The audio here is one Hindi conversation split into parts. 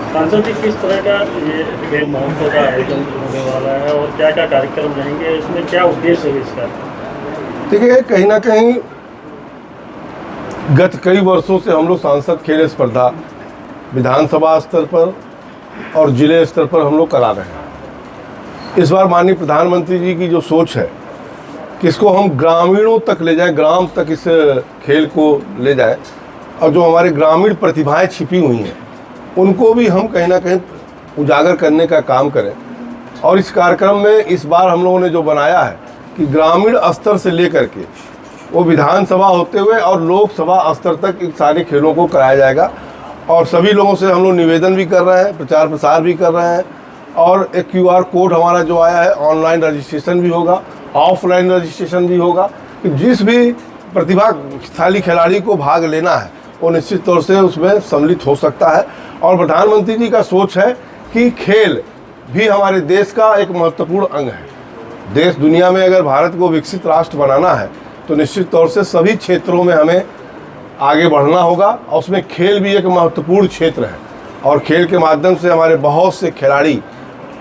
सांसद जी, किस तरह का ये खेल महोत्सव का आयोजन होने वाला है और क्या क्या कार्यक्रम रहेंगे, इसमें क्या उद्देश्य है इसका? देखिए, कहीं ना कहीं गत कई वर्षों से हम लोग सांसद खेल स्पर्धा विधानसभा स्तर पर और जिले स्तर पर हम लोग करा रहे हैं। इस बार माननीय प्रधानमंत्री जी की जो सोच है कि इसको हम ग्रामीणों तक ले जाएं, ग्राम तक इस खेल को ले जाएं और जो हमारे ग्रामीण प्रतिभाएं छिपी हुई हैं उनको भी हम कहीं ना कहीं उजागर करने का काम करें। और इस कार्यक्रम में इस बार हम लोगों ने जो बनाया है कि ग्रामीण स्तर से लेकर के वो विधानसभा होते हुए और लोकसभा स्तर तक इन सारे खेलों को कराया जाएगा। और सभी लोगों से हम लोग निवेदन भी कर रहे हैं, प्रचार प्रसार भी कर रहे हैं। और एक QR कोड हमारा जो आया है, ऑनलाइन रजिस्ट्रेशन भी होगा, ऑफलाइन रजिस्ट्रेशन भी होगा कि जिस भी प्रतिभाशाली खिलाड़ी को भाग लेना है वो निश्चित तौर से उसमें सम्मिलित हो सकता है। और प्रधानमंत्री जी का सोच है कि खेल भी हमारे देश का एक महत्वपूर्ण अंग है। देश दुनिया में अगर भारत को विकसित राष्ट्र बनाना है तो निश्चित तौर से सभी क्षेत्रों में हमें आगे बढ़ना होगा और उसमें खेल भी एक महत्वपूर्ण क्षेत्र है। और खेल के माध्यम से हमारे बहुत से खिलाड़ी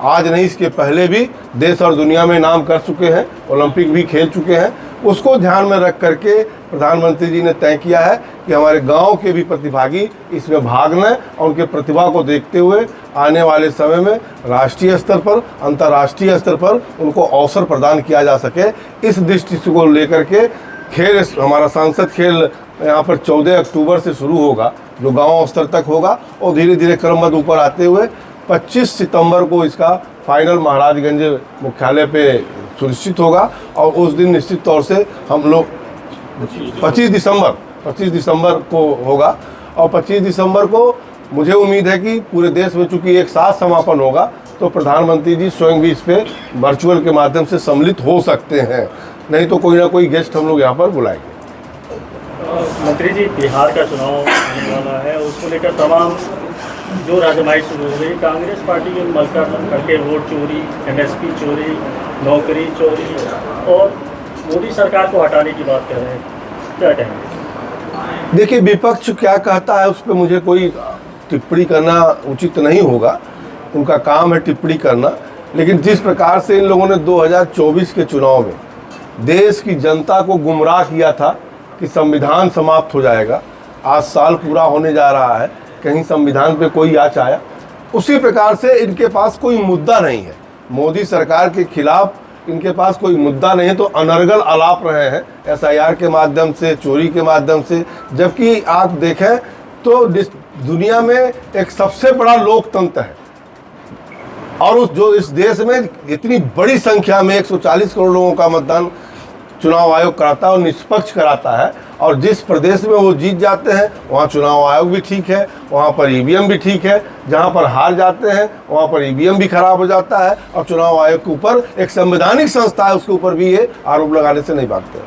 आज नहीं इसके पहले भी देश और दुनिया में नाम कर चुके हैं, ओलंपिक भी खेल चुके हैं। उसको ध्यान में रख करके प्रधानमंत्री जी ने तय किया है कि हमारे गांव के भी प्रतिभागी इसमें भाग लें और उनके प्रतिभा को देखते हुए आने वाले समय में राष्ट्रीय स्तर पर, अंतर्राष्ट्रीय स्तर पर उनको अवसर प्रदान किया जा सके। इस दृष्टि को लेकर के खेल, हमारा सांसद खेल यहाँ पर 14 अक्टूबर से शुरू होगा, जो गांव स्तर तक होगा और धीरे धीरे क्रमबद्ध ऊपर आते हुए 25 सितंबर को इसका फाइनल महाराजगंज मुख्यालय पे सुनिश्चित होगा। और उस दिन निश्चित तौर से हम लोग 25 दिसंबर को होगा। और 25 दिसंबर को मुझे उम्मीद है कि पूरे देश में चूँकि एक साथ समापन होगा तो प्रधानमंत्री जी स्वयं भी इस पे वर्चुअल के माध्यम से सम्मिलित हो सकते हैं, नहीं तो कोई ना कोई गेस्ट हम लोग यहाँ पर बुलाएंगे। मंत्री जी, बिहार का चुनाव होने वाला है, उसको लेकर तमाम जो राजमाई शुरू हो गई। कांग्रेस पार्टी के मलका करके वोट चोरी, MSP चोरी, नौकरी चोरी और मोदी सरकार को हटाने की बात कर रहे हैं, क्या कहेंगे? देखिए, विपक्ष क्या कहता है उस पर मुझे कोई टिप्पणी करना उचित नहीं होगा, उनका काम है टिप्पणी करना। लेकिन जिस प्रकार से इन लोगों ने 2024 के चुनाव में देश की जनता को गुमराह किया था कि संविधान समाप्त हो जाएगा, आज साल पूरा होने जा रहा है, कहीं संविधान पे कोई आँच आया? उसी प्रकार से इनके पास कोई मुद्दा नहीं है, मोदी सरकार के खिलाफ इनके पास कोई मुद्दा नहीं है, तो अनर्गल आलाप रहे हैं SIR के माध्यम से, चोरी के माध्यम से। जबकि आप देखें तो दुनिया में एक सबसे बड़ा लोकतंत्र है और इस देश में इतनी बड़ी संख्या में 140 करोड़ लोगों का मतदान चुनाव आयोग कराता है और निष्पक्ष कराता है। और जिस प्रदेश में वो जीत जाते हैं वहाँ चुनाव आयोग भी ठीक है, वहाँ पर EVM भी ठीक है, जहाँ पर हार जाते हैं वहाँ पर EVM भी खराब हो जाता है और चुनाव आयोग के ऊपर एक संवैधानिक संस्था है उसके ऊपर भी ये आरोप लगाने से नहीं भागते।